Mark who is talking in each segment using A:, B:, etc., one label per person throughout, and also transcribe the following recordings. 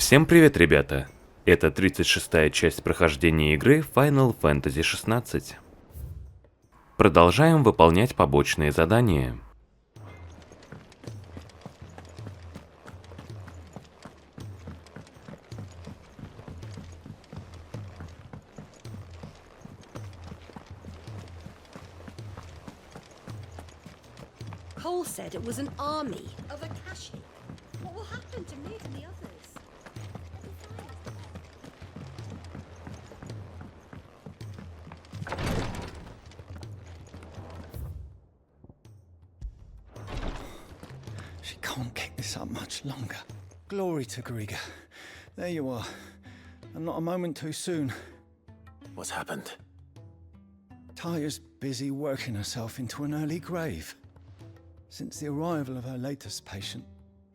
A: Всем привет, ребята! Это 36-я часть прохождения игры Final Fantasy XVI. Продолжаем выполнять побочные задания.
B: Cole said it was an army of Akashi. What will happen to me and the others?
C: She can't keep this up much longer. Glory to Griga. There you are. And not a moment too soon.
D: What's happened?
C: Taya's busy working herself into an early grave. Since the arrival of her latest patient,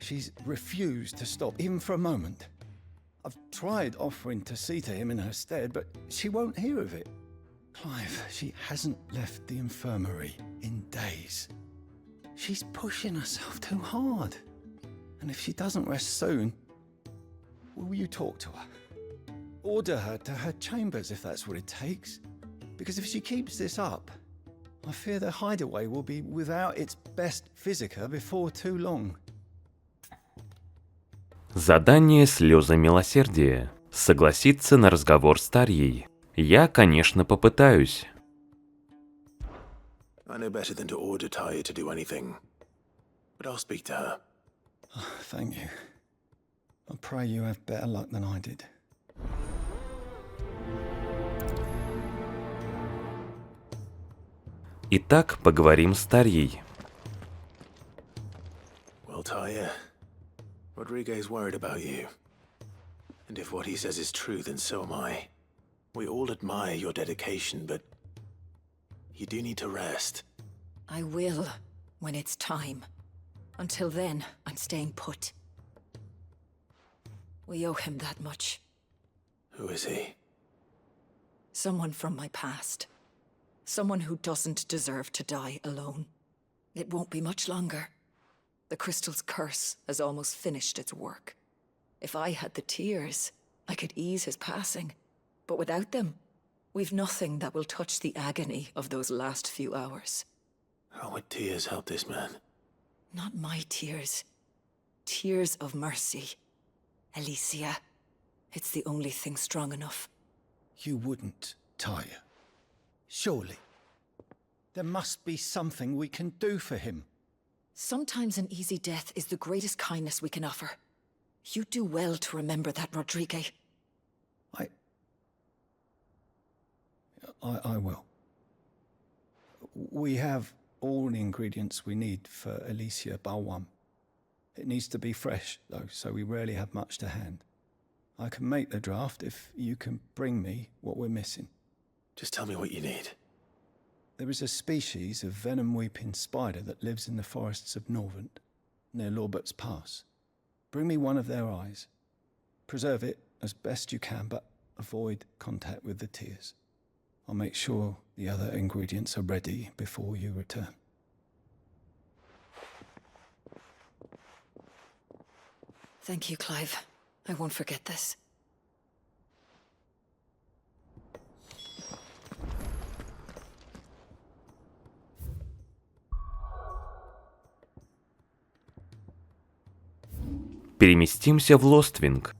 C: she's refused to stop, even for a moment. I've tried offering to see to him in her stead, but she won't hear of it. Clive, she hasn't left the infirmary in days. She's pushing herself too hard. And if she doesn't rest soon, will you talk to her? Order her to her chambers if that's what it takes. Because if she keeps this up, I fear the hideaway will be without its best physica before too long.
A: Задание «Слезы милосердия». Согласиться на разговор с Тарьей. Я, конечно, попытаюсь.
D: I know better than to order Taya to do anything. But I'll speak to her.
C: Thank you. I pray you have better luck than I did.
A: Итак, поговорим с Тарьей.
D: Well, Taya, Rodriguez worried about you. And if what he says is true, then so am I. We all admire your dedication, but you do need to rest.
E: I will, when it's time. Until then, I'm staying put. We owe him that much.
D: Who is he?
E: Someone from my past. Someone who doesn't deserve to die alone. It won't be much longer. The crystal's curse has almost finished its work. If I had the tears, I could ease his passing. But without them, we've nothing that will touch the agony of those last few hours.
D: How would tears help this man?
E: Not my tears. Tears of mercy. Alicia. It's the only thing strong enough.
C: You wouldn't, Taya. Surely. There must be something we can do for him.
E: Sometimes an easy death is the greatest kindness we can offer. You do well to remember that, Rodrigue.
C: I will. We have all the ingredients we need for Alicia Balwam. It needs to be fresh, though, so we rarely have much to hand. I can make the draft if you can bring me what we're missing.
D: Just tell me what you need.
C: There is a species of venom-weeping spider that lives in the forests of Norvent, near Lorbert's Pass. Bring me one of their eyes. Preserve it as best you can, but avoid contact with the tears. I'll make sure the other ingredients are ready before you return.
E: Thank you, Clive. I won't forget this.
A: Переместимся в Лоствинг.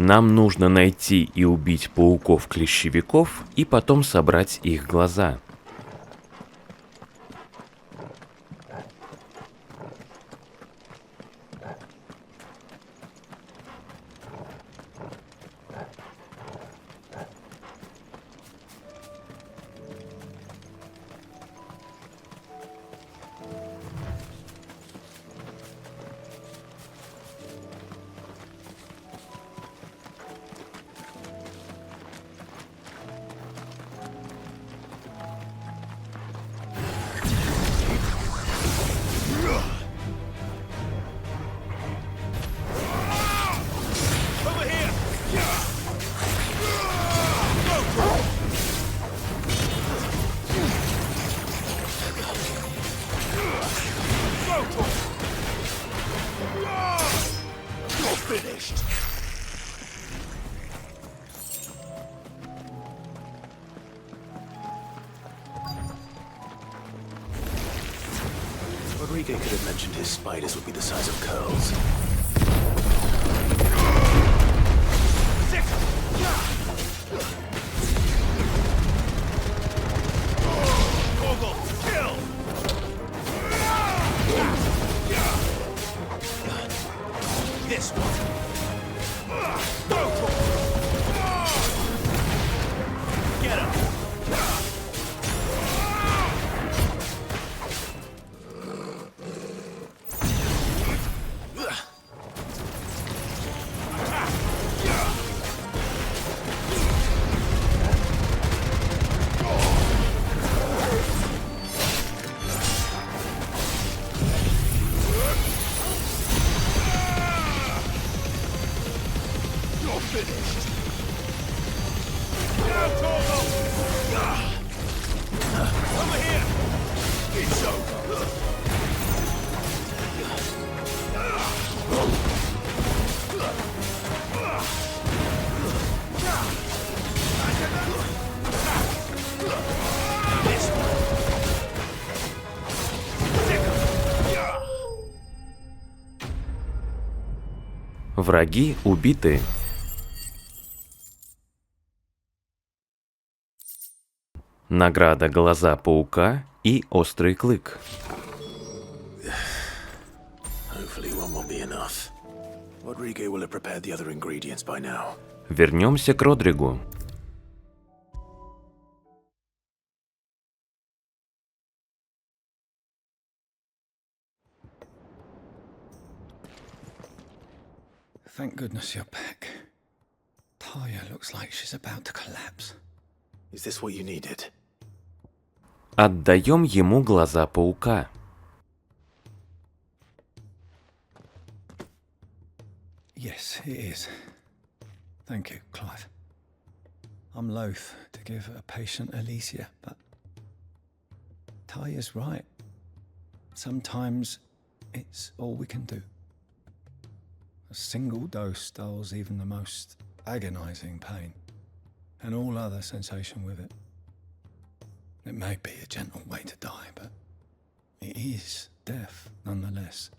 A: Нам нужно найти и убить пауков-клещевиков и потом собрать их глаза.
D: Rodrigo could have mentioned his spiders would be the size of curls.
F: This one. Get him.
A: Враги убиты. Награда глаза паука и острый клык.
D: Hopefully one will be enough. Rodrigo will have prepared the other ingredients by now.
A: Вернемся к Родригу.
C: Thank goodness you're back. Taya looks like she's about to collapse.
D: Is this what you needed?
A: Отдаем ему глаза паука.
C: Yes, it is. Thank you, Clive. I'm loath to give a patient Alicia, but Taya's right. Sometimes it's all we can do. A single dose dulls even the most agonizing pain, and all other sensation with it. It may be a gentle way to die, but it is death nonetheless.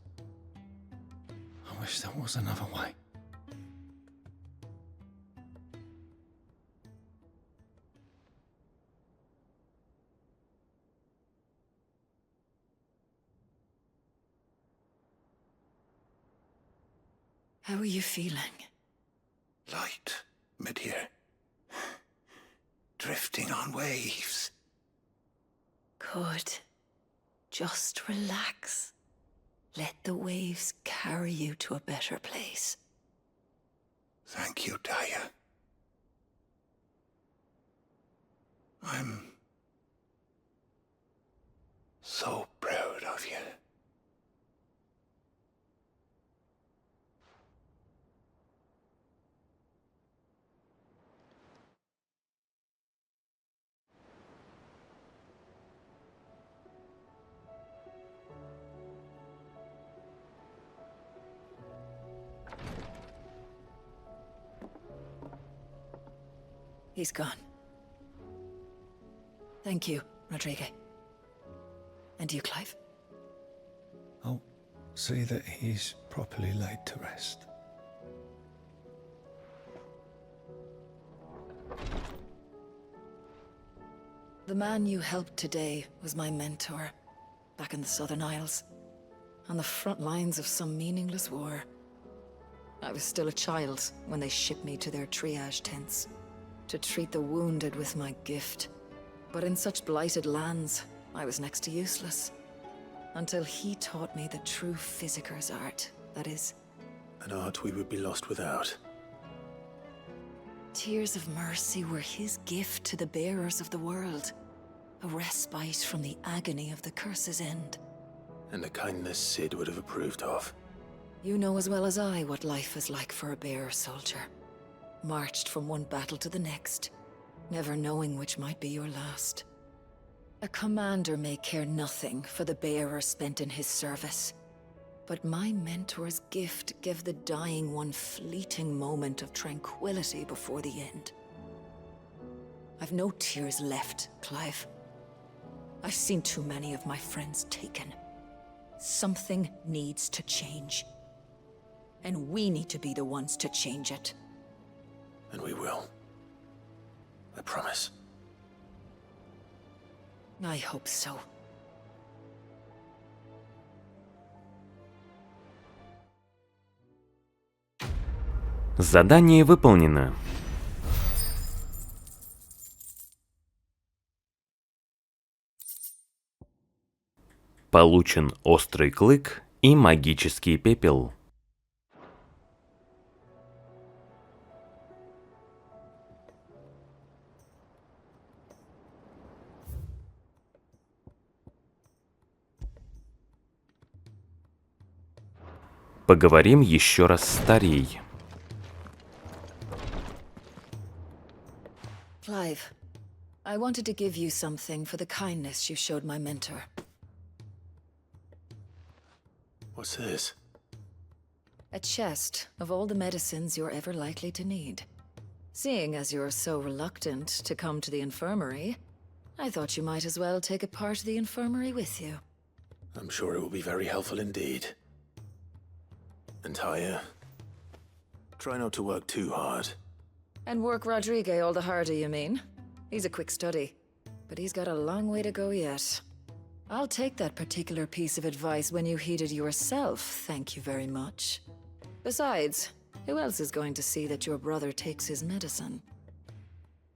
C: I wish there was another way.
E: How are you feeling?
F: Light, mid-here. Drifting on waves.
E: Good. Just relax. Let the waves carry you to a better place.
F: Thank you, Taya. I'm so proud of you.
E: He's gone. Thank you, Rodrigo. And you, Clive?
C: I'll see that he's properly laid to rest.
E: The man you helped today was my mentor, back in the Southern Isles, on the front lines of some meaningless war. I was still a child when they shipped me to their triage tents, to treat the wounded with my gift. But in such blighted lands, I was next to useless. Until he taught me the true physiker's art, that is.
D: An art we would be lost without.
E: Tears of mercy were his gift to the bearers of the world. A respite from the agony of the curse's end.
D: And a kindness Sid would have approved of.
E: You know as well as I what life is like for a bearer soldier. Marched from one battle to the next, never knowing which might be your last. A commander may care nothing for the bearer spent in his service, but my mentor's gift gave the dying one fleeting moment of tranquility before the end. I've no tears left, Clive. I've seen too many of my friends taken. Something needs to change. And we need to be the ones to change it.
D: And we will. I promise.
E: I hope so.
A: Задание выполнено. Получен острый клык и магический пепел. Поговорим еще раз с Тарьей.
E: Clive, I wanted to give you something for the kindness you showed my mentor.
D: What's this?
E: A chest of all the medicines you're ever likely to need. Seeing as you're so reluctant to come to the infirmary, I thought you might as well take a part of the infirmary with you.
D: I'm sure it will be very helpful indeed. And Taya, try not to work too hard.
E: And work Rodrigue all the harder, you mean? He's a quick study, but he's got a long way to go yet. I'll take that particular piece of advice when you heed it yourself, thank you very much. Besides, who else is going to see that your brother takes his medicine?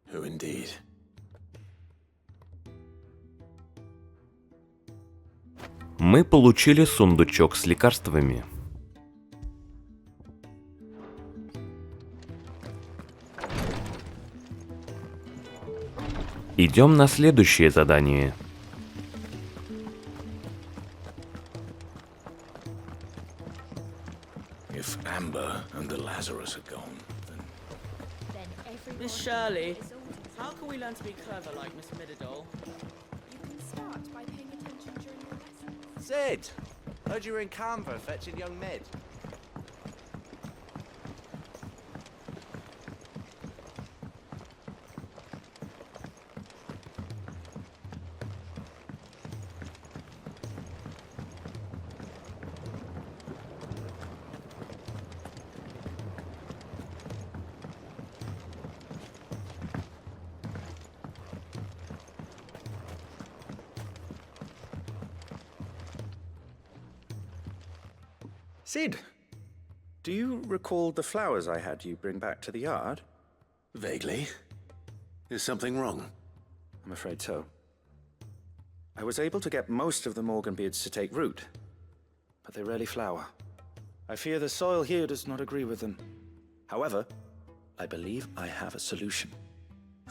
D: Who indeed?
A: Мы получили сундучок с лекарствами. Идем на следующее задание.
F: If Amber and the Lazarus are gone, then
G: Miss Shirley, how can we learn to be clever like Miss Middledore?
H: You can start by paying attention during your lessons.
I: Sid! Heard you were in Canva fetching young Mid.
J: Sid, do you recall the flowers I had you bring back to the yard?
D: Vaguely. Is something wrong?
J: I'm afraid so. I was able to get most of the Morganbeards to take root, but they rarely flower. I fear the soil here does not agree with them. However, I believe I have a solution.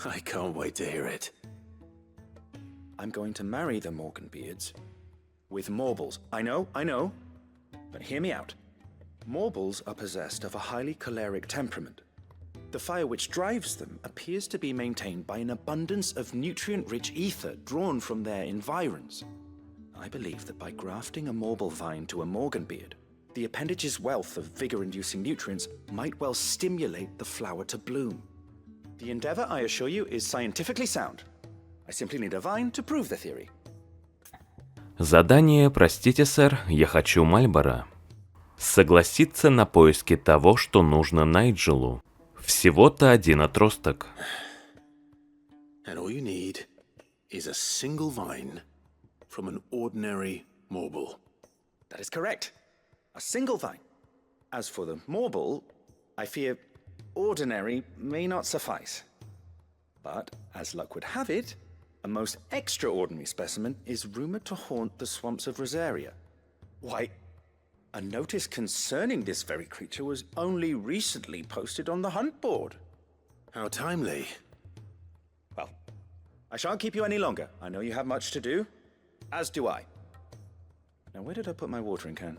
D: I can't wait to hear it.
J: I'm going to marry the Morganbeards with Morbles. I know. But hear me out. Morbles are possessed of a highly choleric temperament. The fire which drives them appears to be maintained by an abundance of nutrient-rich ether drawn from their environs. I believe that by grafting a Morble vine to a Morganbeard, the appendage's wealth of vigor-inducing nutrients might well stimulate the flower to bloom. The endeavor, I assure you, is scientifically sound. I simply need a vine to prove the theory.
A: Задание, простите, сэр, я хочу Мальборо. Согласиться на поиски того, что нужно Найджелу. Всего-то один отросток.
D: And all you need is a single vine from an ordinary Morble.
J: That is correct. A single vine. As for the Morble, I fear ordinary may not suffice. But, as luck would have it, a most extraordinary specimen is rumored to haunt the swamps of Rosaria. Why, a notice concerning this very creature was only recently posted on the hunt board.
D: How timely.
J: Well, I shan't keep you any longer. I know you have much to do, as do I. Now, where did I put my watering can?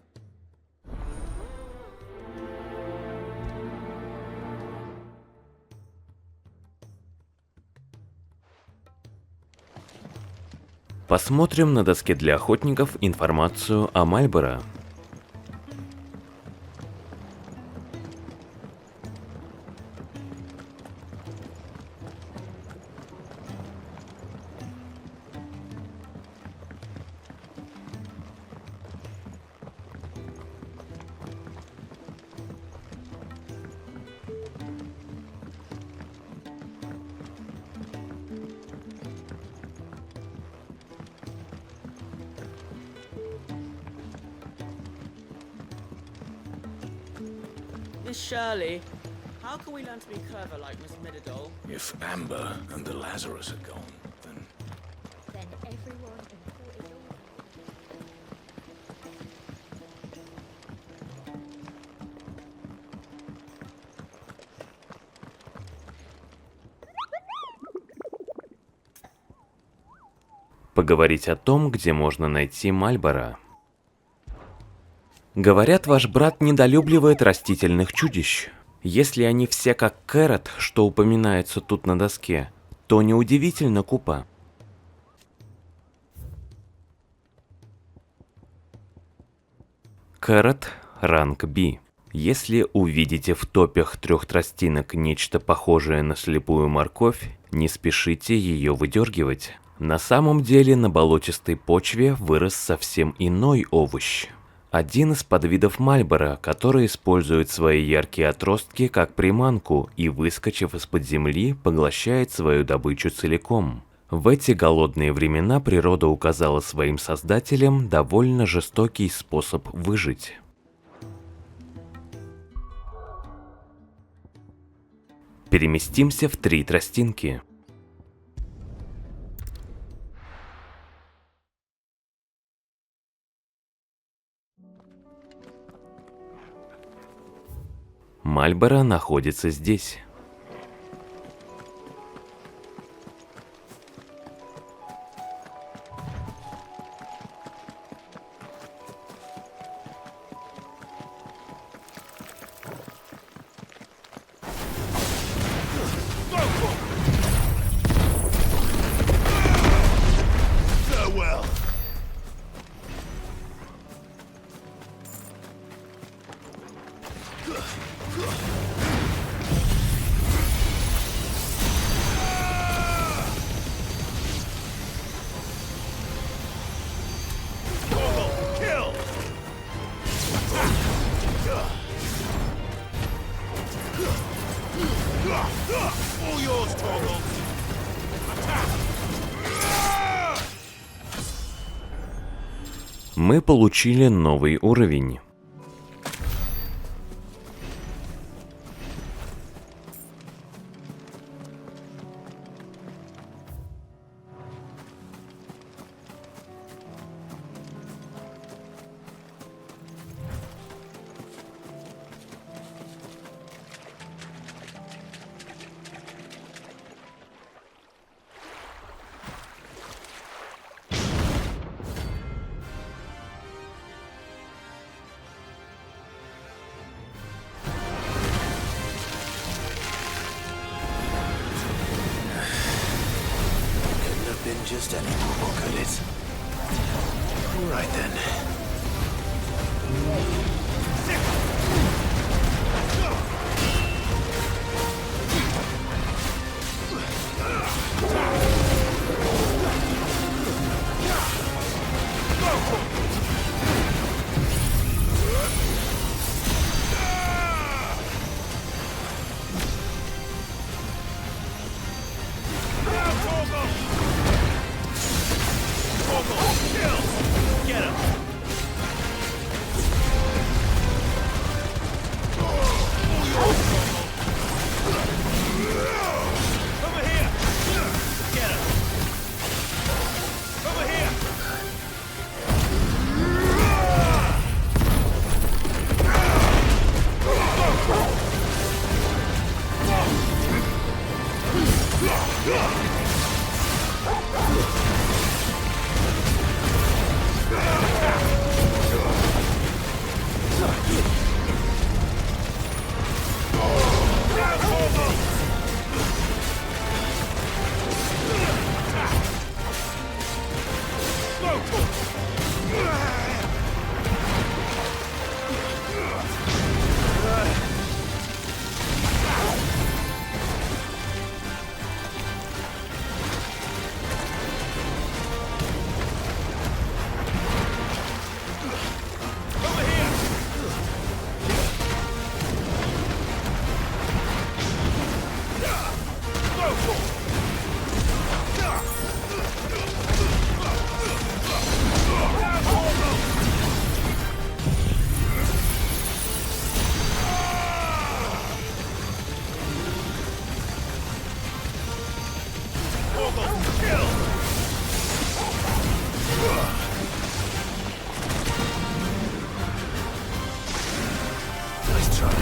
A: Посмотрим на доске для охотников информацию о Мальборо.
G: Miss Shirley, how can we learn to be clever like Miss Midadol?
F: If Amber and the Lazarus are gone, then...
H: Then everyone in Port is all.
A: Поговорить о том, где можно найти Мальборо. Говорят, ваш брат недолюбливает растительных чудищ. Если они все как Кэрот, что упоминается тут на доске, то неудивительно, Купа. Кэрот – ранг B. Если увидите в топях 3 тростинок нечто похожее на слепую морковь, не спешите ее выдергивать. На самом деле на болотистой почве вырос совсем иной овощ. Один из подвидов Мальборо, который использует свои яркие отростки как приманку и, выскочив из-под земли, поглощает свою добычу целиком. В эти голодные времена природа указала своим создателям довольно жестокий способ выжить. Переместимся в 3 тростинки. Мальборо находится здесь. Мы получили новый уровень.
D: Just any more, could it? Right then. Nice try.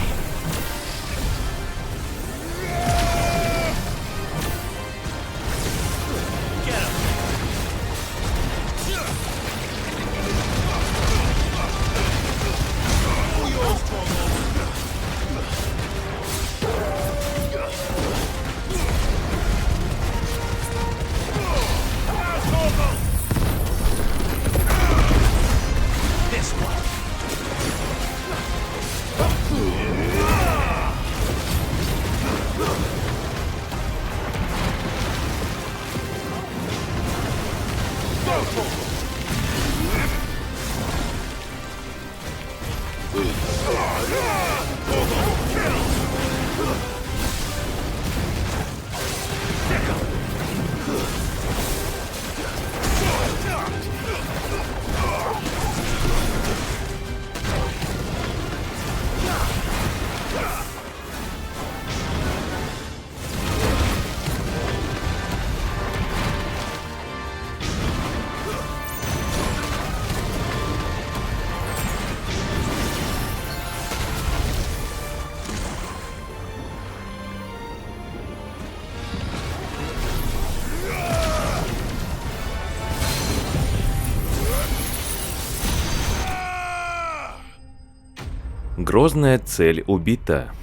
A: Грозная цель убита.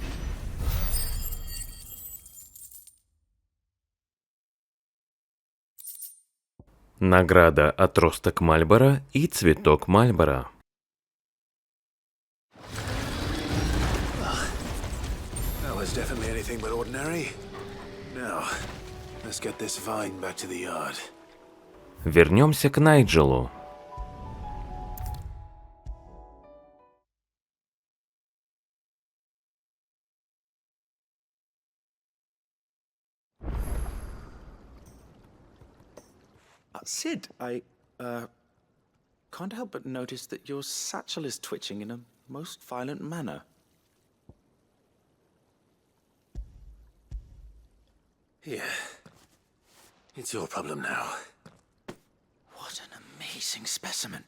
A: Награда отросток Мальборо и цветок Мальборо.
D: That was definitely anything but ordinary. Now, let's get this vine back to the yard.
A: Вернемся к Найджелу.
J: Sid, I can't help but notice that your satchel is twitching in a most violent manner.
D: Yeah. It's your problem now.
J: What an amazing specimen.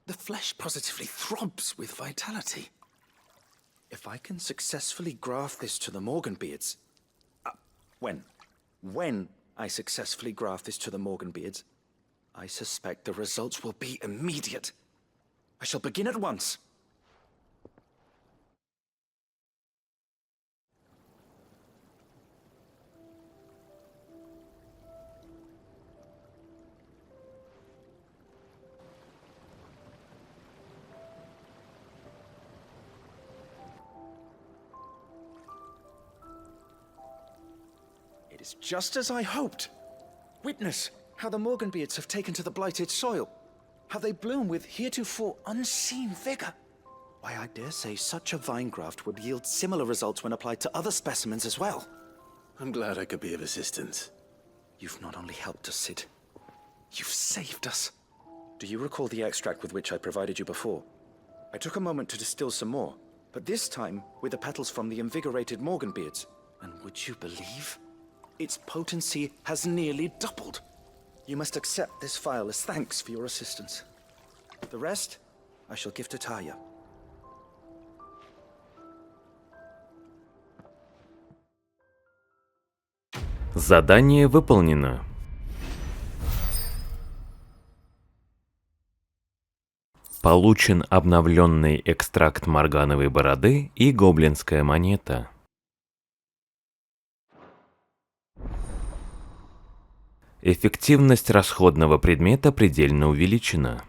J: The flesh positively throbs with vitality. If I can successfully graft this to the Morganbeards... When I successfully graft this to the Morganbeards, I suspect the results will be immediate. I shall begin at once. It is just as I hoped. Witness how the Morganbeards have taken to the blighted soil, how they bloom with heretofore unseen vigor. Why, I dare say such a vine graft would yield similar results when applied to other specimens as well.
D: I'm glad I could be of assistance.
J: You've not only helped us, Sid, you've saved us. Do you recall the extract with which I provided you before? I took a moment to distill some more, but this time with the petals from the invigorated Morganbeards. And would you believe? Its potency has nearly doubled. You must accept this vial as thanks for your assistance. The rest, I shall give to Taya.
A: Задание выполнено. Получен обновленный экстракт моргановой бороды и гоблинская монета. Эффективность расходного предмета предельно увеличена.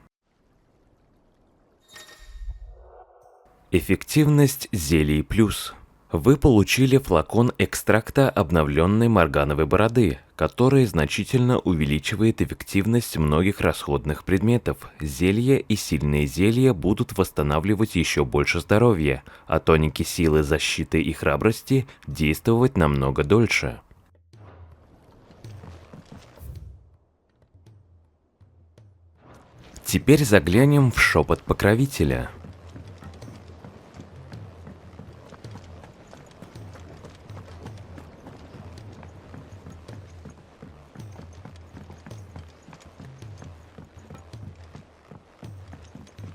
A: Эффективность зелий плюс. Вы получили флакон экстракта обновленной моргановой бороды, который значительно увеличивает эффективность многих расходных предметов. Зелья и сильные зелья будут восстанавливать еще больше здоровья, а тоники силы, защиты и храбрости действовать намного дольше. Теперь заглянем в шепот покровителя.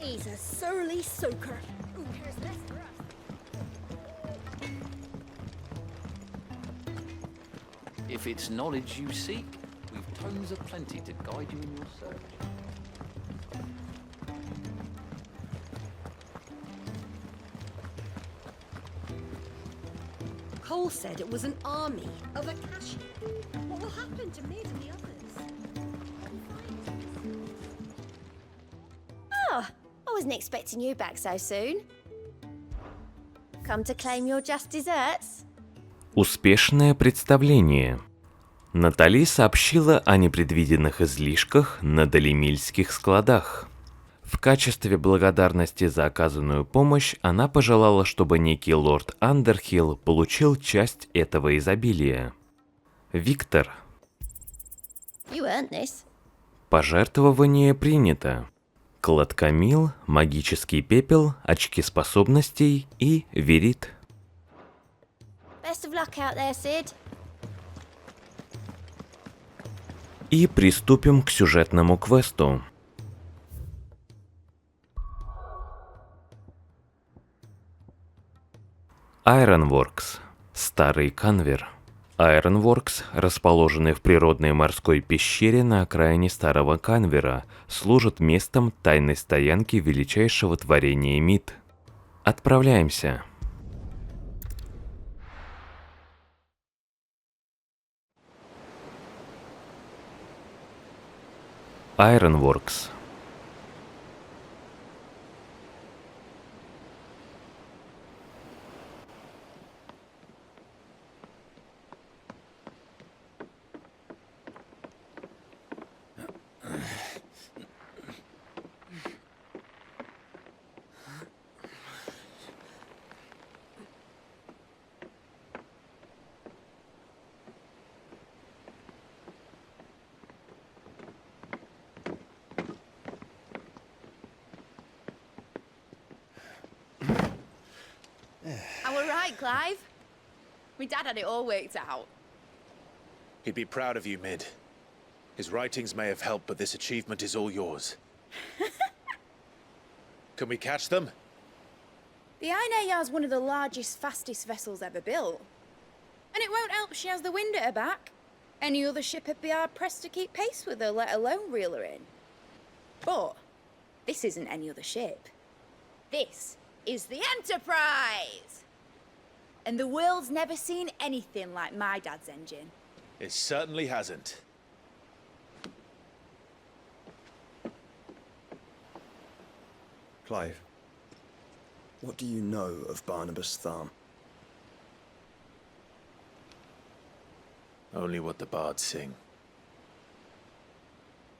B: He's a surly soaker. Who cares less for us?
F: If it's knowledge you seek, we've tomes of plenty to guide you in your search.
B: Cole said it was an army of Akashi. What will happen to Mid and the others?
K: Oh, I wasn't expecting you back so soon. Come to claim your just desserts?
A: Успешное представление. Натали сообщила о непредвиденных излишках на долемильских складах. В качестве благодарности за оказанную помощь она пожелала, чтобы некий лорд Андерхилл получил часть этого изобилия. Виктор.
K: You earned this.
A: Пожертвование принято. Кладкамил, магический пепел, очки способностей и верит.
K: Best of luck out there, Sid.
A: И приступим к сюжетному квесту. Ironworks. Старый Канвер. Ironworks, расположенный в природной морской пещере на окраине Старого Канвера, служит местом тайной стоянки величайшего творения Мид. Отправляемся. Ironworks.
H: All right, Clive. My dad had it all worked out.
D: He'd be proud of you, Mid. His writings may have helped, but this achievement is all yours. Can we catch them?
H: The Ainayar's one of the largest, fastest vessels ever built. And it won't help she has the wind at her back. Any other ship would be hard-pressed to keep pace with her, let alone reel her in. But this isn't any other ship. This is the Enterprise! And the world's never seen anything like my dad's engine.
D: It certainly hasn't.
L: Clive, what do you know of Barnabas Tharm?
D: Only what the bards sing.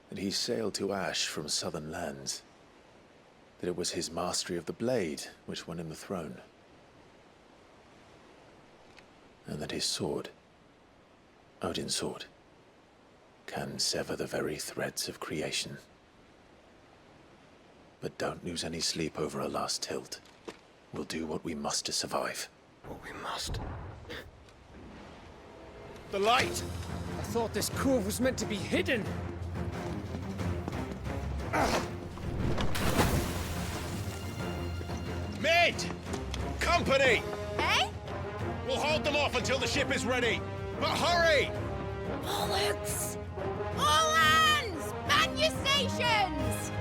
D: That he sailed to Ash from southern lands. That it was his mastery of the blade which won him the throne. And that his sword, Odin's sword, can sever the very threads of creation. But don't lose any sleep over a last tilt. We'll do what we must to survive.
L: What we must.
M: The light! I thought this cove was meant to be hidden.
D: Mid! Company!
H: Eh?
D: We'll hold them off until the ship is ready. But hurry!
H: Bollocks! All hands! Man your stations!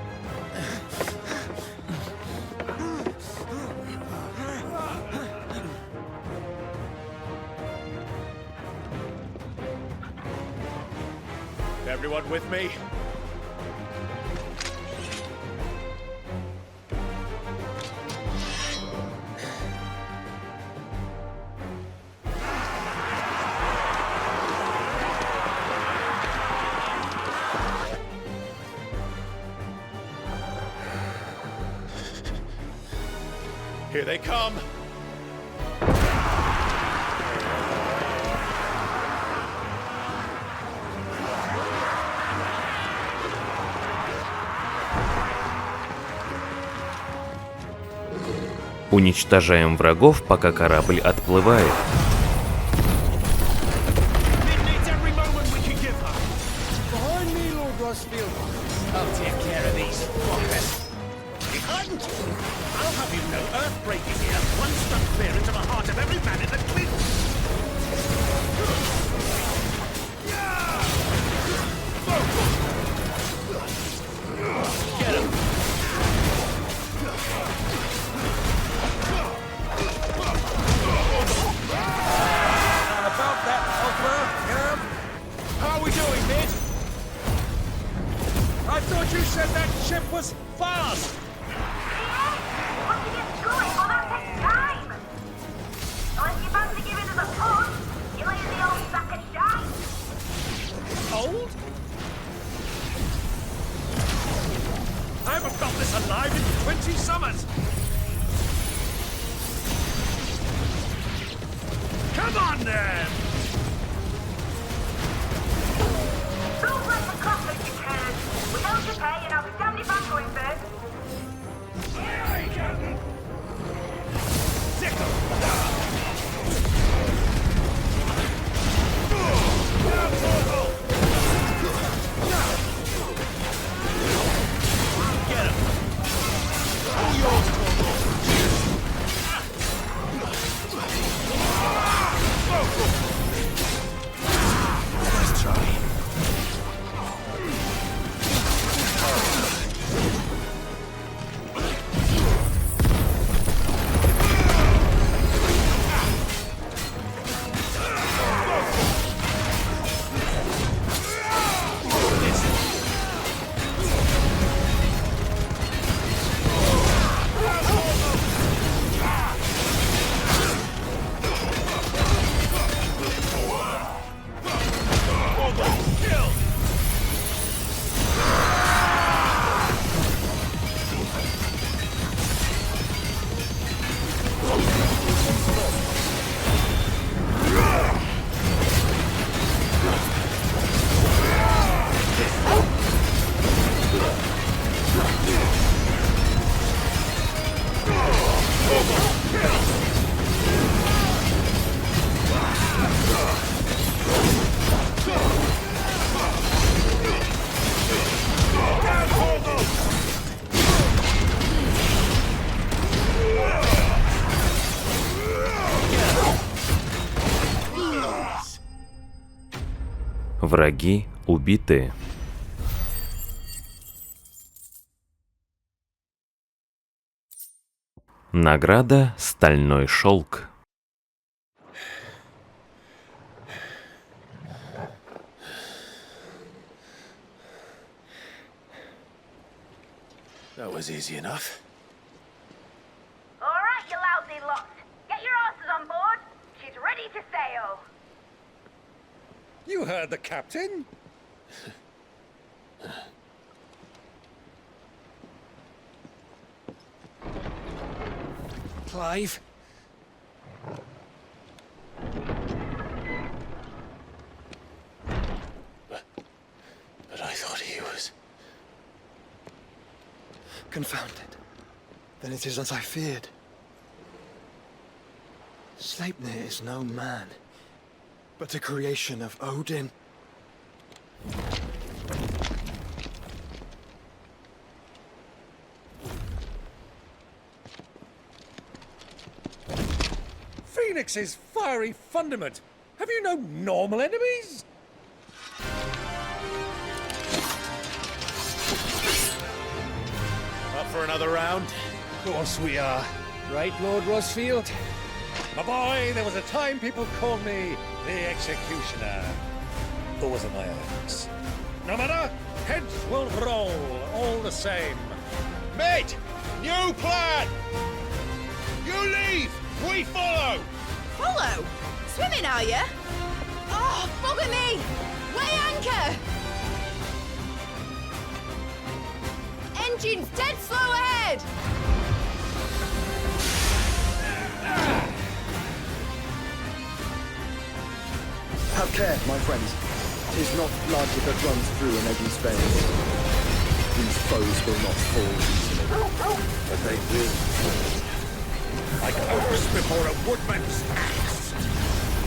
D: Everyone with me? Here they come!
A: Уничтожаем врагов, пока корабль отплывает.
M: Behind me, Lord Rosfield. I'll take care of these fuckers.
N: thinking? I'll have you know, earth-breaking here, one struck clear into the heart of every man in the cliff.
F: Get him!
N: About that, Ogre, how are we doing, mid? I thought you said that ship was fast!
O: Once it gets going, well, that takes time! Unless you fancy giving us a push, you lay in the old sack of shite.
N: Old? I haven't felt this alive in 20 summers! Come on, then!
O: Don't let the cost you can. We don't to pay and I'll be damned if I'm going first.
F: Get him!
N: All yours, Corporal!
D: Nice try.
A: Враги убиты. Награда «Стальной шелк».
D: That was easy enough.
O: All right, you lousy lot. Get your asses on board. She's ready to sail.
N: You heard the captain? Clive?
D: But I thought he was...
L: Confounded. Then it is as I feared. Sleipnir is no man, but a creation of Odin.
N: Phoenix's fiery fundament. Have you no normal enemies?
D: Up for another round?
N: Of course we are. Right, Lord Rosfield? My boy, there was a time people called me the Executioner. Or was it my ex? No matter, heads will roll all the same.
P: Mate, new plan! You leave, we follow!
H: Follow? Swimming, are you? Oh, bugger me! Weigh anchor! Engine's dead slow ahead!
L: Have care, my friends. 'Tis not blood that runs through an Eddie's veins. These foes will not fall easily, but they will fall.
N: Like oaks before a woodman's axe.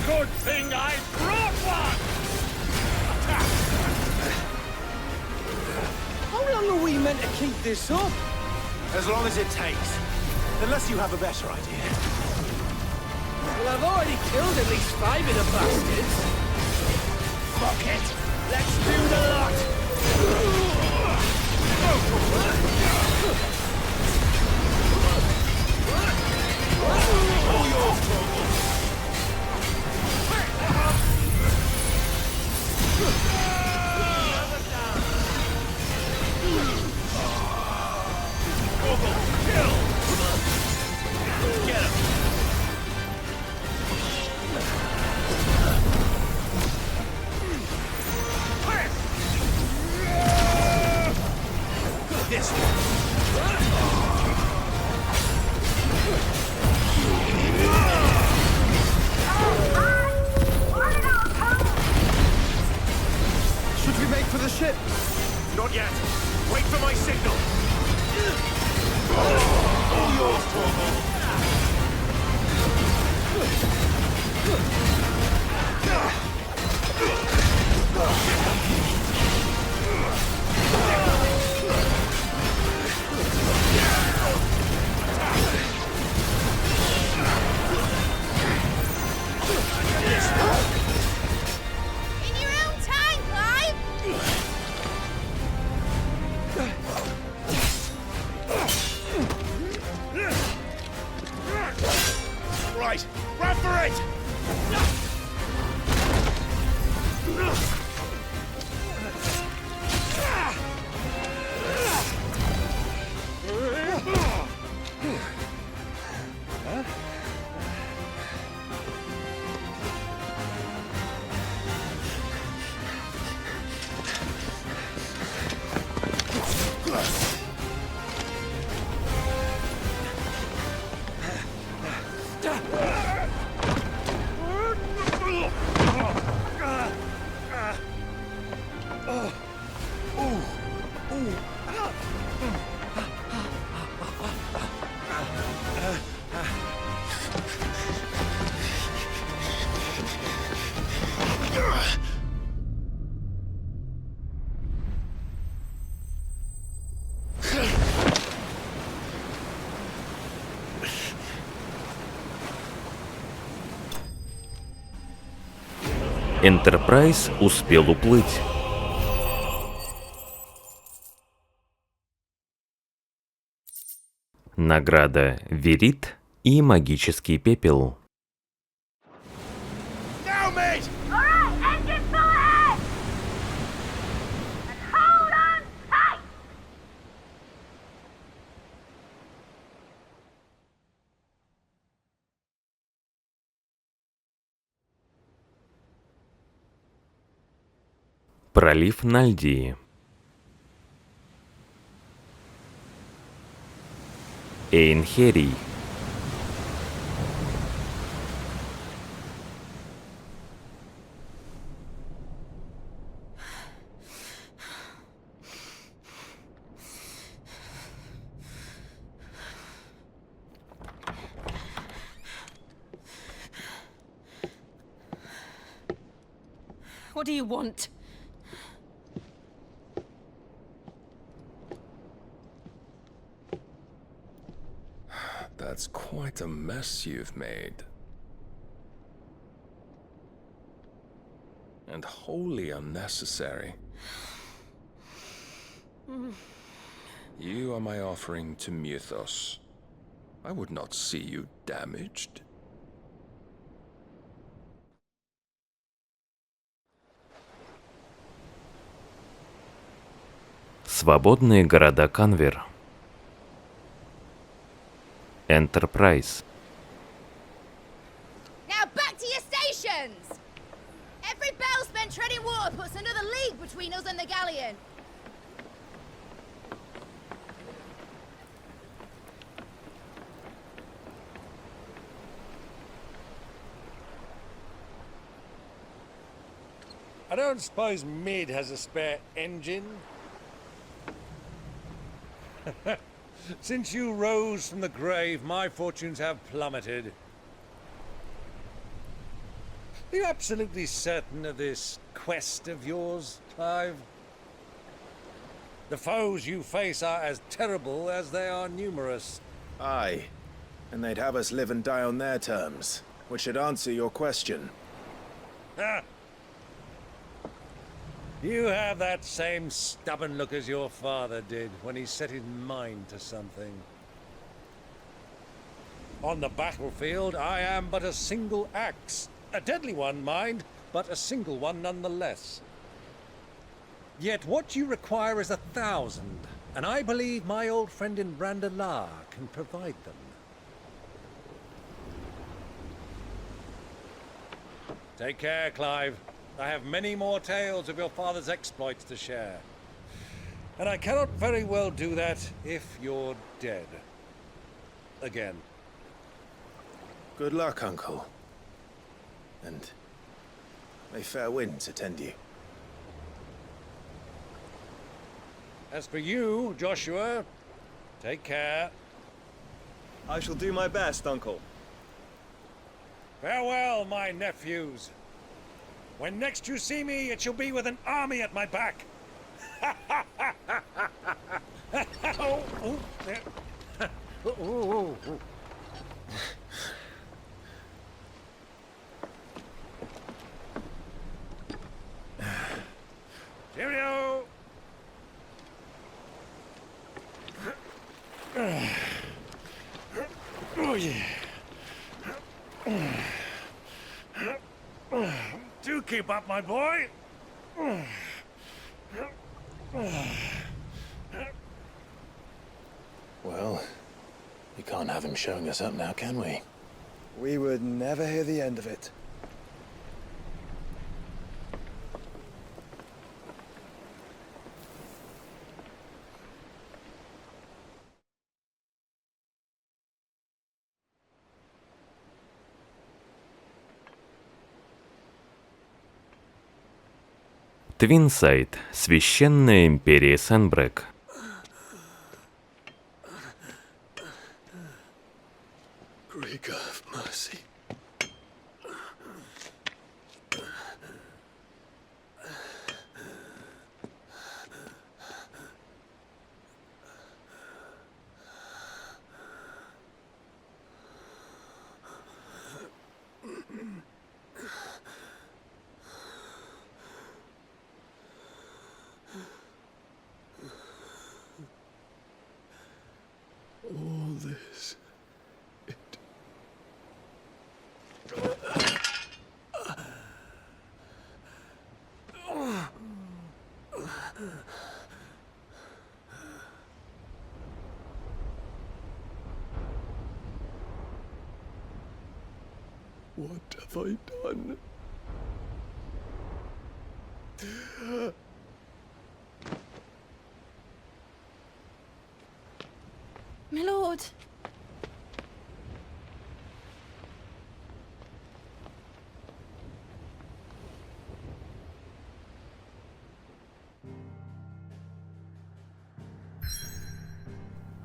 N: Good thing I brought one!
M: How long are we meant to keep this up?
D: As long as it takes. Unless you have a better idea.
G: Well, I've already killed at least 5 of the bastards.
D: Fuck it!
G: Let's do the lot!
D: Get him! This one.
L: Should we make for the ship?
D: Not yet. Wait for my signal. All yours, Torvald.
H: In your own time, Clive!
P: Right, run for it!
A: Энтерпрайз успел уплыть. Награда Верит и магический пепел.
P: Now, mate!
O: Alright, engine full ahead! And hold on tight!
A: Пролив Нальдии. Эйнхерий.
B: What do you want?
Q: That's quite a mess you've made. And wholly unnecessary. You are my offering to Mythos. I would not see you damaged.
A: Свободные города Канвер. Энтерпрайз.
H: Now back to your stations! Every bell spent treading water puts another league between us and the galleon.
N: I don't suppose Mid has a spare engine? Since you rose from the grave, my fortunes have plummeted. Are you absolutely certain of this quest of yours, Clive? The foes you face are as terrible as they are numerous.
D: Aye. And they'd have us live and die on their terms, which should answer your question.
N: Ah. You have that same stubborn look as your father did when he set his mind to something. On the battlefield, I am but a single axe. A deadly one, mind, but a single one nonetheless. Yet what you require is 1,000, and I believe my old friend in Randalar can provide them. Take care, Clive. I have many more tales of your father's exploits to share. And I cannot very well do that if you're dead. Again.
D: Good luck, Uncle. And may fair winds attend you.
N: As for you, Joshua, take care.
R: I shall do my best, Uncle.
N: Farewell, my nephews. When next you see me, it shall be with an army at my back. Oh, oh, yeah. Oh, oh, oh. Cheerio! Oh, yeah. Do keep up, my boy.
D: Well, we can't have him showing us up now, can we?
C: We would never hear the end of it.
A: Твинсайд. Священная империя Сенбрек.
D: Greek of mercy. All this. What have I done?
H: My lord.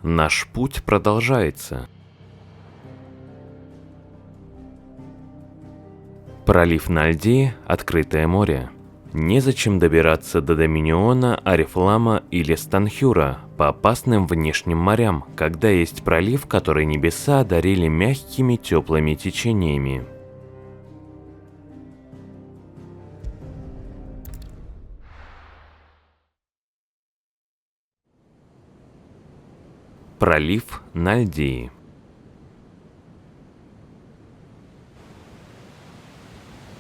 A: Наш путь продолжается. Пролив на льде, открытое море. Незачем добираться до Доминиона, Арифлама или Станхюра по опасным внешним морям, когда есть пролив, который небеса одарили мягкими теплыми течениями. Пролив на льде.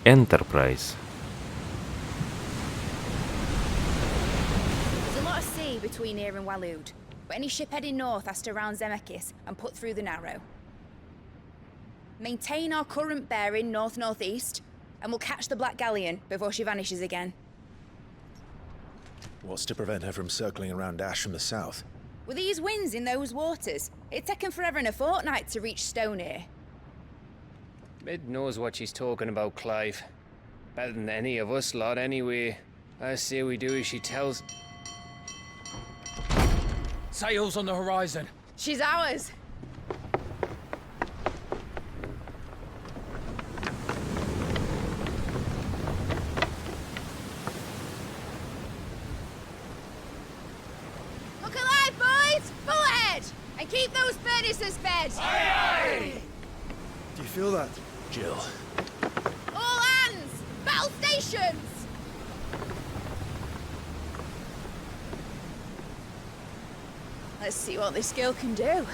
A: Enterprise.
H: There's a lot of sea between here and Waloed, but any ship heading north has to round Zemeckis and put through the Narrow. Maintain our current bearing north-northeast, and we'll catch the Black Galleon before she vanishes again.
D: What's to prevent her from circling around Ash from the south?
H: With these winds in those waters, it'd taken forever and a fortnight to reach Stone here.
M: Mid knows what she's talking about, Clive. Better than any of us lot, anyway. I say we do as she tells.
S: Sails on the horizon.
H: She's ours. And keep those furnaces fed!
L: Do you feel that?
D: Jill.
H: All hands! Battle stations! Let's see what this girl can do.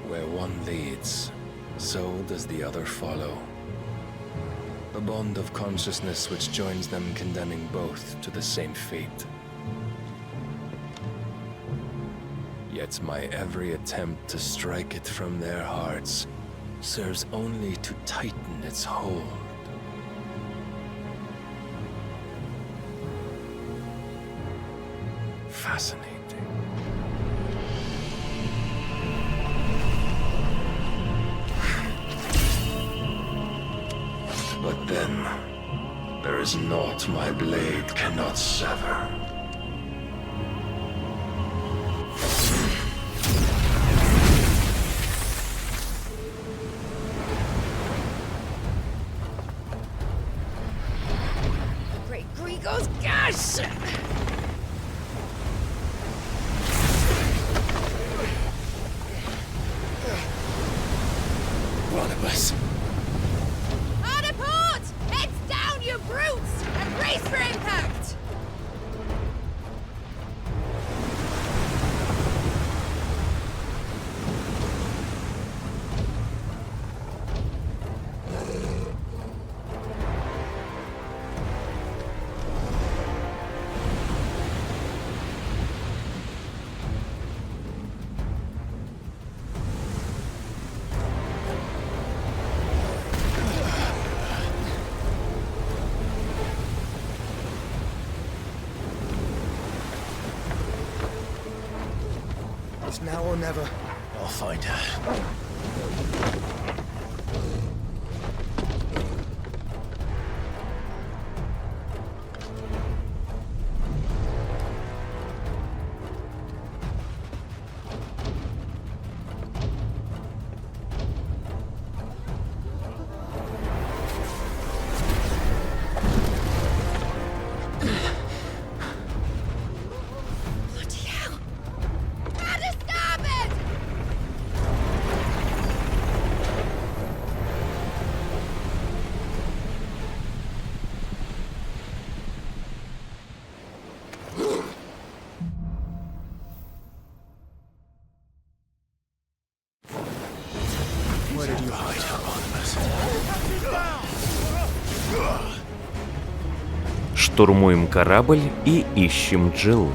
Q: Where one leads, so does the other follow. The bond of consciousness which joins them condemning both to the same fate. Yet my every attempt to strike it from their hearts serves only to tighten its hold. Fascinating. But then, there is naught my blade cannot sever.
H: Great Grigos, gosh!
Q: Barnabas.
H: Hard port! Heads down, you brutes! And brace for impact!
L: It's now or never.
D: I'll find her.
H: Bloody hell! Out of starboard!
D: Where did you hide her, Barnabas?
A: Штурмуем корабль и ищем Джилл.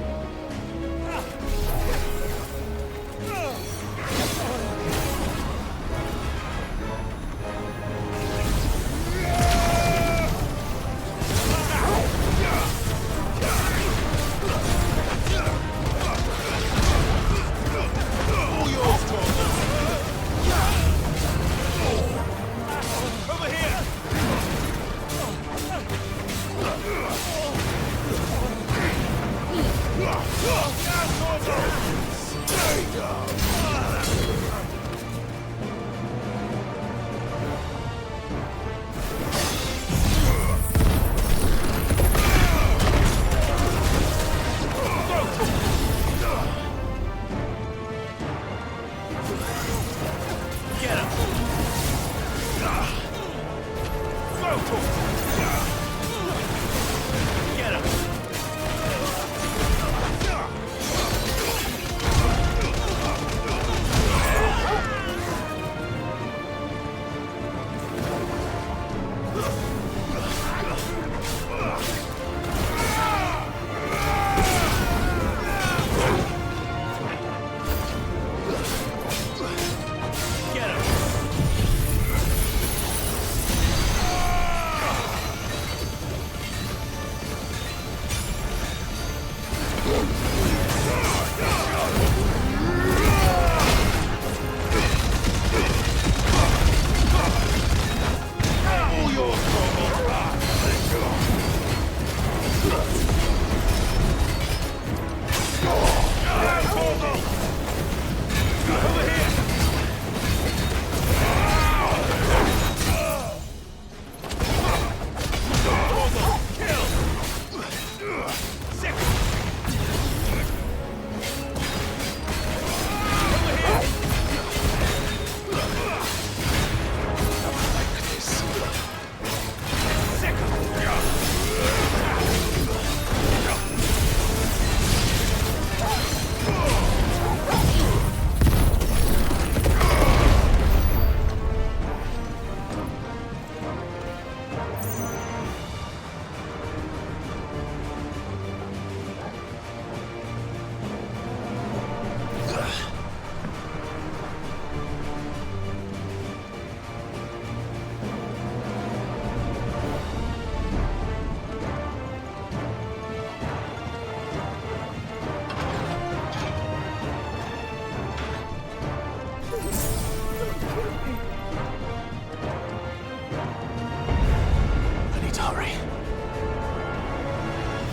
D: hurry.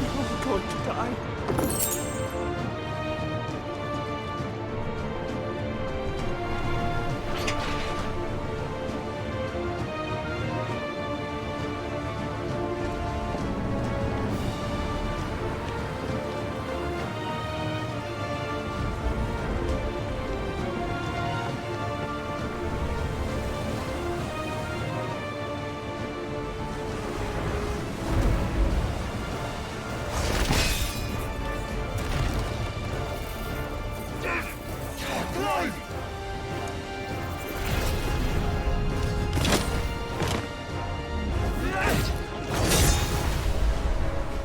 P: You're going to die.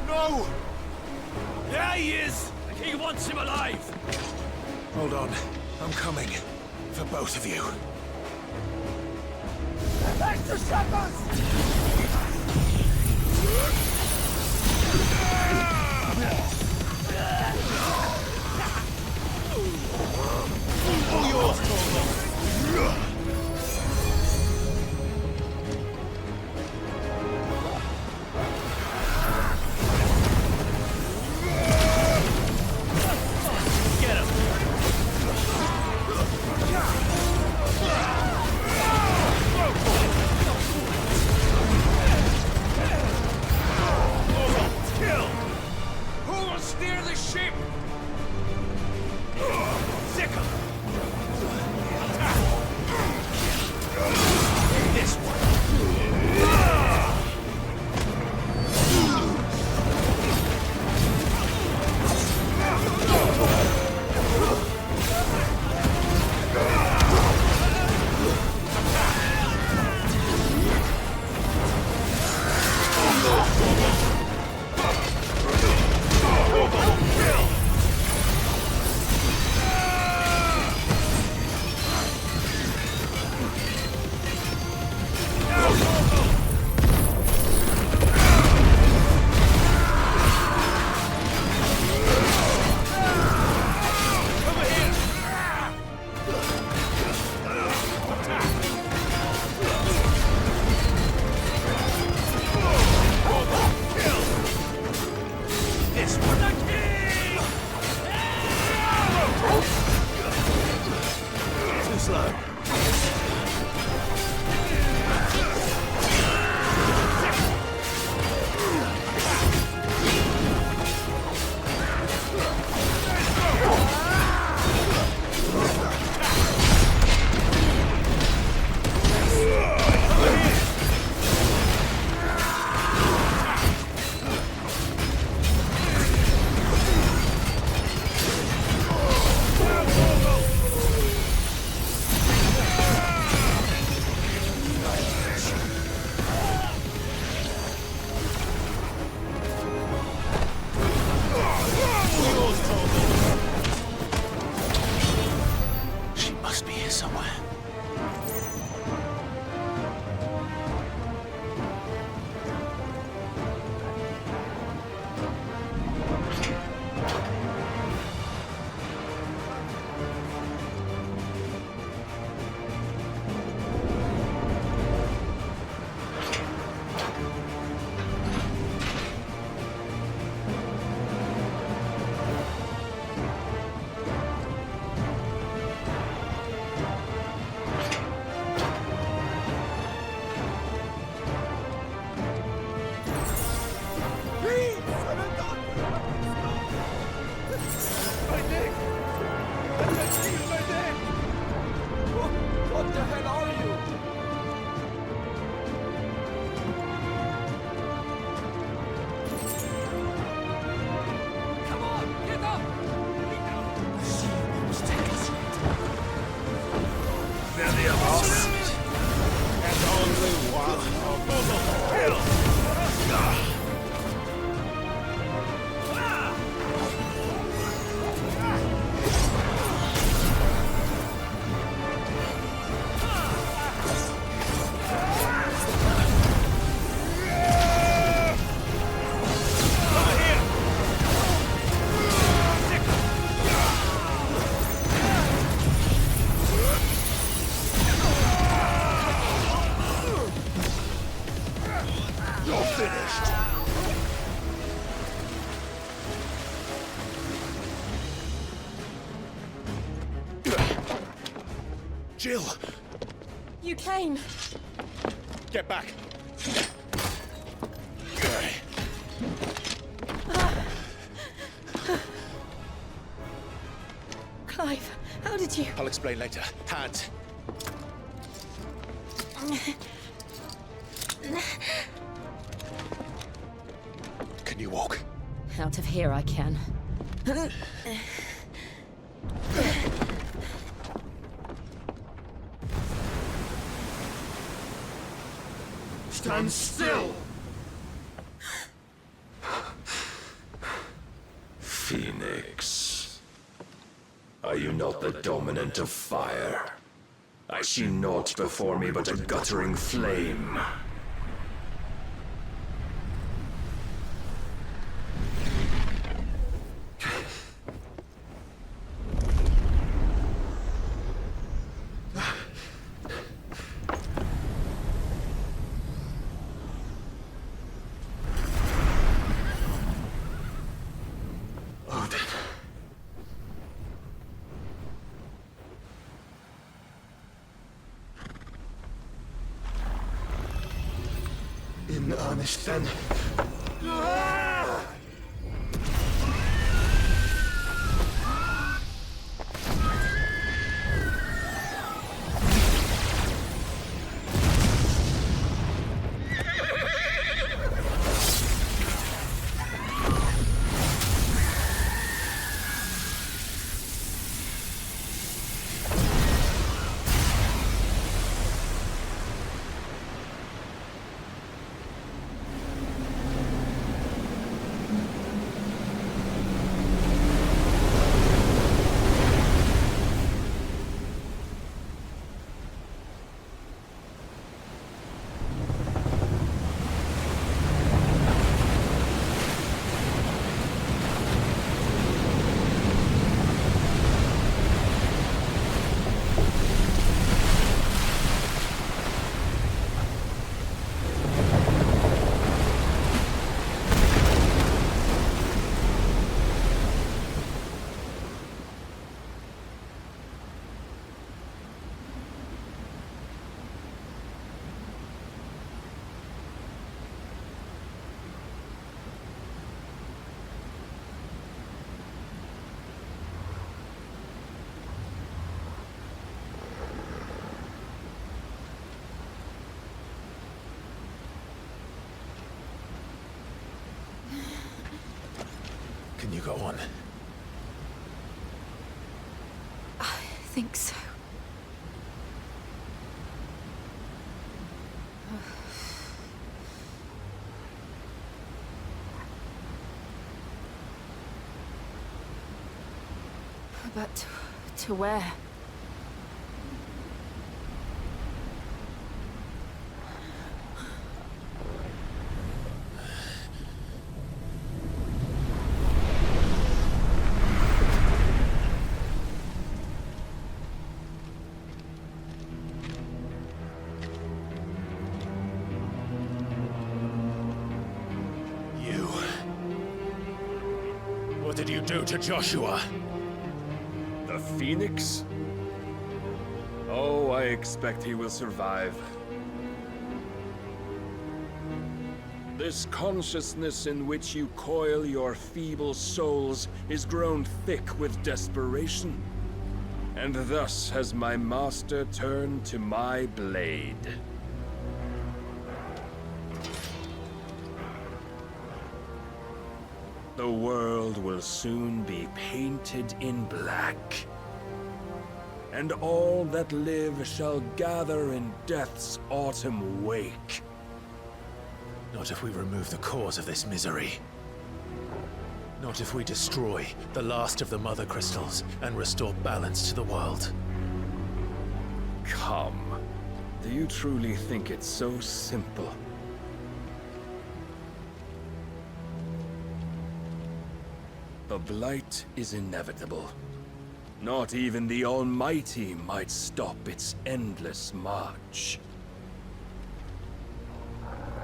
P: No! There he is! The king wants him alive!
D: Hold on. I'm coming. For both of you.
P: Extra shepherds! All yours, Torvald!
N: You're finished! Jill!
H: You came.
N: Get back!
H: Clive, how did you...
N: I'll explain later. Hands! Can you walk?
H: Out of here I can.
P: Stand still!
Q: Phoenix. Are you not the dominant of fire? I see naught before me but a guttering flame.
P: In earnest, then.
D: Can you go on?
H: I think so. But to where?
N: What did you do to Joshua?
Q: The Phoenix? Oh, I expect he will survive. This consciousness in which you coil your feeble souls is grown thick with desperation. And thus has my master turned to my blade. The world will soon be painted in black. And all that live shall gather in death's autumn wake.
D: Not if we remove the cause of this misery. Not if we destroy the last of the mother crystals and restore balance to the world.
Q: Come. Do you truly think it's so simple? The blight is inevitable. Not even the Almighty might stop its endless march.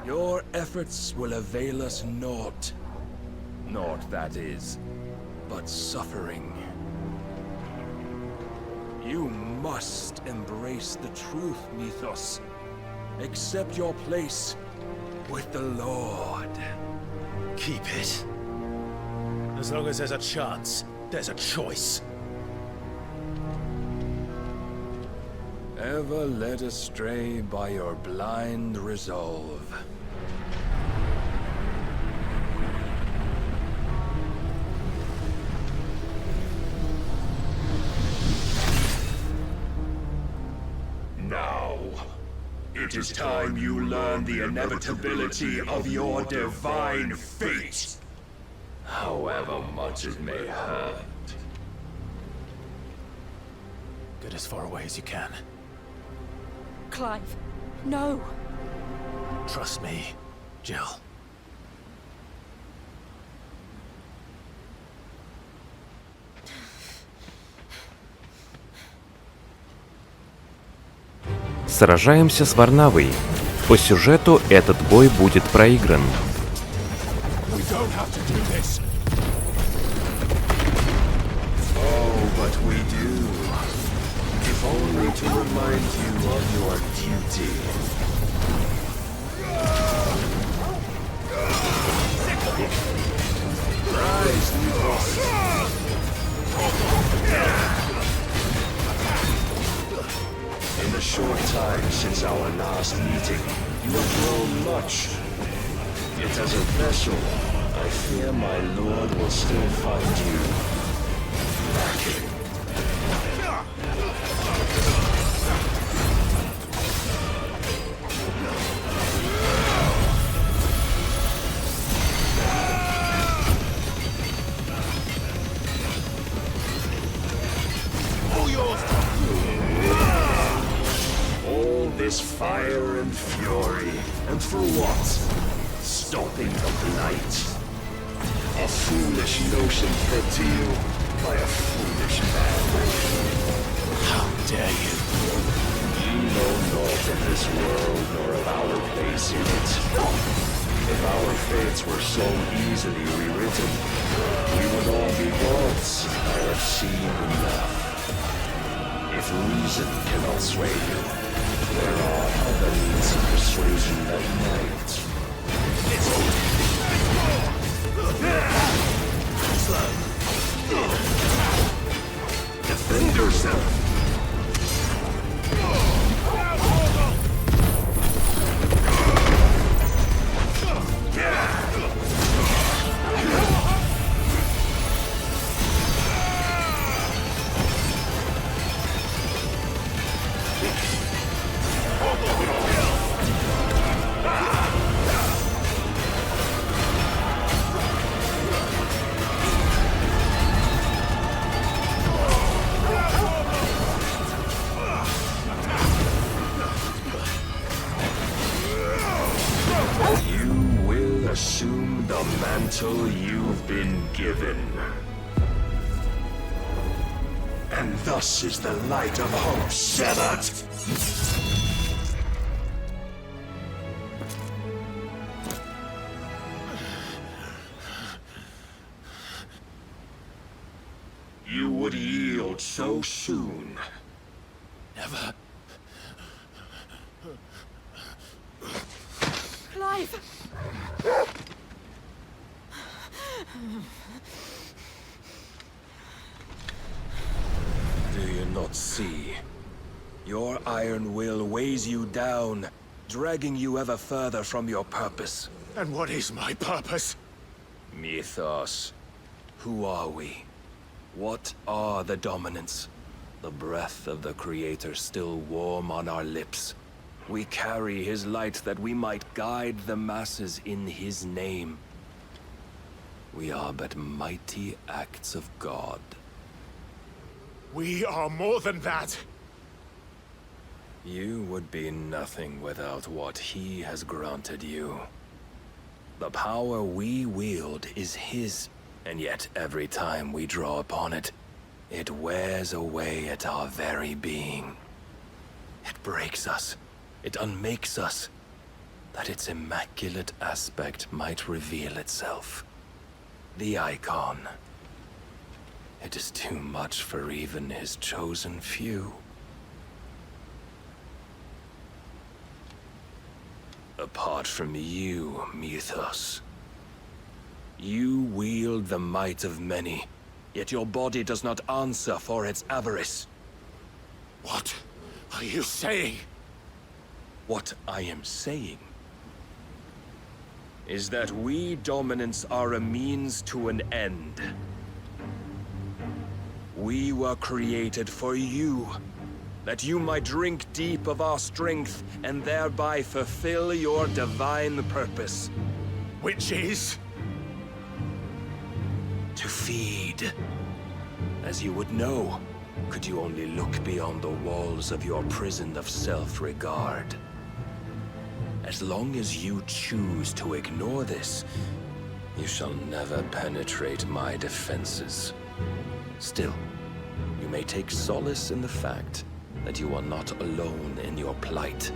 Q: Your efforts will avail us naught. Naught, that is, but suffering. You must embrace the truth, Mythos. Accept your place with the Lord.
P: Keep it. As long as there's a chance, there's a choice.
Q: Ever led astray by your blind resolve.
T: Now, it is time you learn the inevitability of your divine fate. However much it may hurt.
D: Get as far away as you can.
E: Clive, no.
D: Trust me, Jill.
A: Сражаемся с Варнавой. По сюжету этот бой будет проигран.
T: Oh, but we do. If only to remind you of your duty. Rise, in the short time since our last meeting, you have grown much. Yet as a vessel, I fear my lord will still find you lacking. All this fire and fury, and for what? Stopping the blight. A foolish notion fed to you by a foolish man.
D: How dare you?
T: You know naught of this world nor of our place in it. If our fates were so easily rewritten, we would all be gods. I have seen enough. If reason cannot sway you, there are other means of persuasion that might. Defend yourself! Assume the mantle you've been given. And thus is the light of hope severed. You would yield so soon.
D: Never.
E: Clive!
Q: Do you not see? Your iron will weighs you down, dragging you ever further from your purpose.
D: And what is my purpose?
Q: Mythos. Who are we? What are the dominants? The breath of the Creator still warm on our lips. We carry his light that we might guide the masses in his name. We are but mighty acts of God.
D: We are more than that.
Q: You would be nothing without what he has granted you. The power we wield is his, and yet every time we draw upon it, it wears away at our very being. It breaks us. It unmakes us.
U: that its immaculate aspect might reveal itself. The icon. It is too much for even his chosen few. Apart from you, Mythos. You wield the might of many, yet your body does not answer for its avarice.
D: What are you saying?
U: What I am saying is that we dominants are a means to an end. We were created for you, that you might drink deep of our strength and thereby fulfill your divine purpose.
D: Which is?
U: To feed. As you would know, could you only look beyond the walls of your prison of self-regard. As long as you choose to ignore this, you shall never penetrate my defenses. Still, you may take solace in the fact that you are not alone in your plight.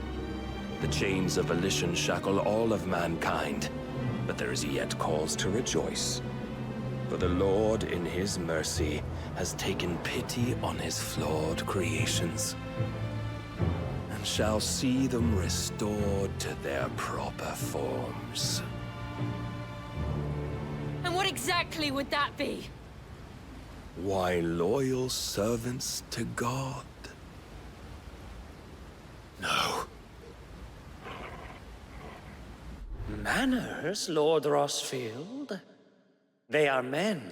U: The chains of volition shackle all of mankind, but there is yet cause to rejoice. For the Lord, in his mercy, has taken pity on his flawed creations, and shall see them restored to their proper forms.
V: And what exactly would that be?
U: Why, loyal servants to God.
D: No.
W: Manners, Lord Rossfield? They are men,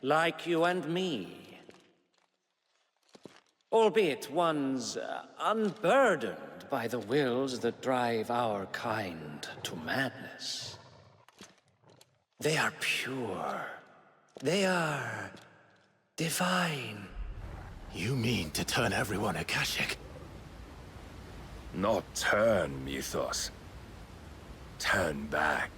W: like you and me. Albeit ones unburdened by the wills that drive our kind to madness. They are pure. They are divine.
D: You mean to turn everyone Akashic?
U: Not turn, Mythos. Turn back.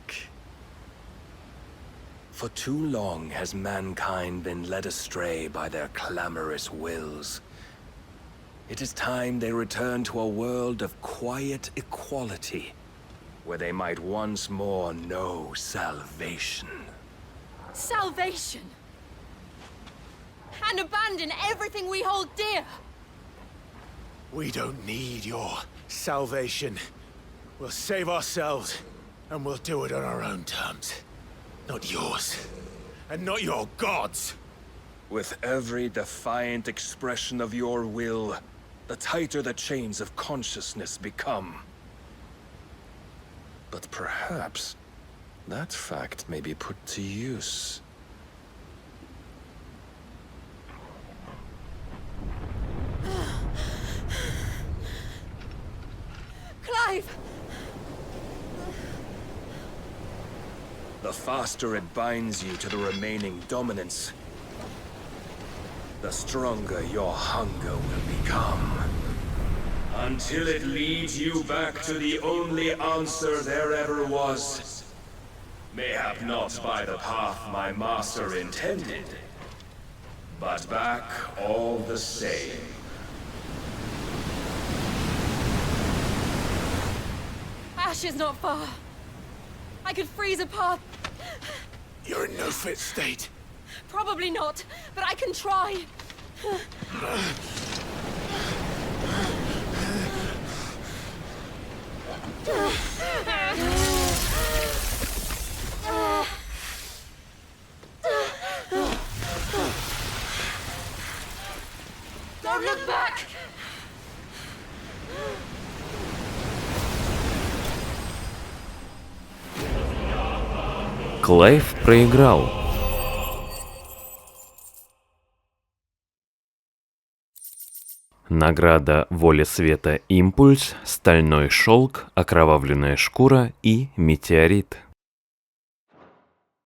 U: For too long has mankind been led astray by their clamorous wills. It is time they return to a world of quiet equality, where they might once more know salvation.
V: Salvation! And abandon everything we hold dear!
D: We don't need your salvation. We'll save ourselves, and we'll do it on our own terms. Not yours. And not your gods!
U: With every defiant expression of your will, the tighter the chains of consciousness become. But perhaps that fact may be put to use.
V: Clive!
U: The faster it binds you to the remaining dominance, the stronger your hunger will become. Until it leads you back to the only answer there ever was. Mayhap not by the path my master intended, but back all the same.
V: Ash is not far. I could freeze a path.
D: You're in no fit state.
V: Probably not, but I can try. Don't look back!
A: Клайв проиграл. Награда «Воля света. Импульс», «Стальной шелк», «Окровавленная шкура» и «Метеорит».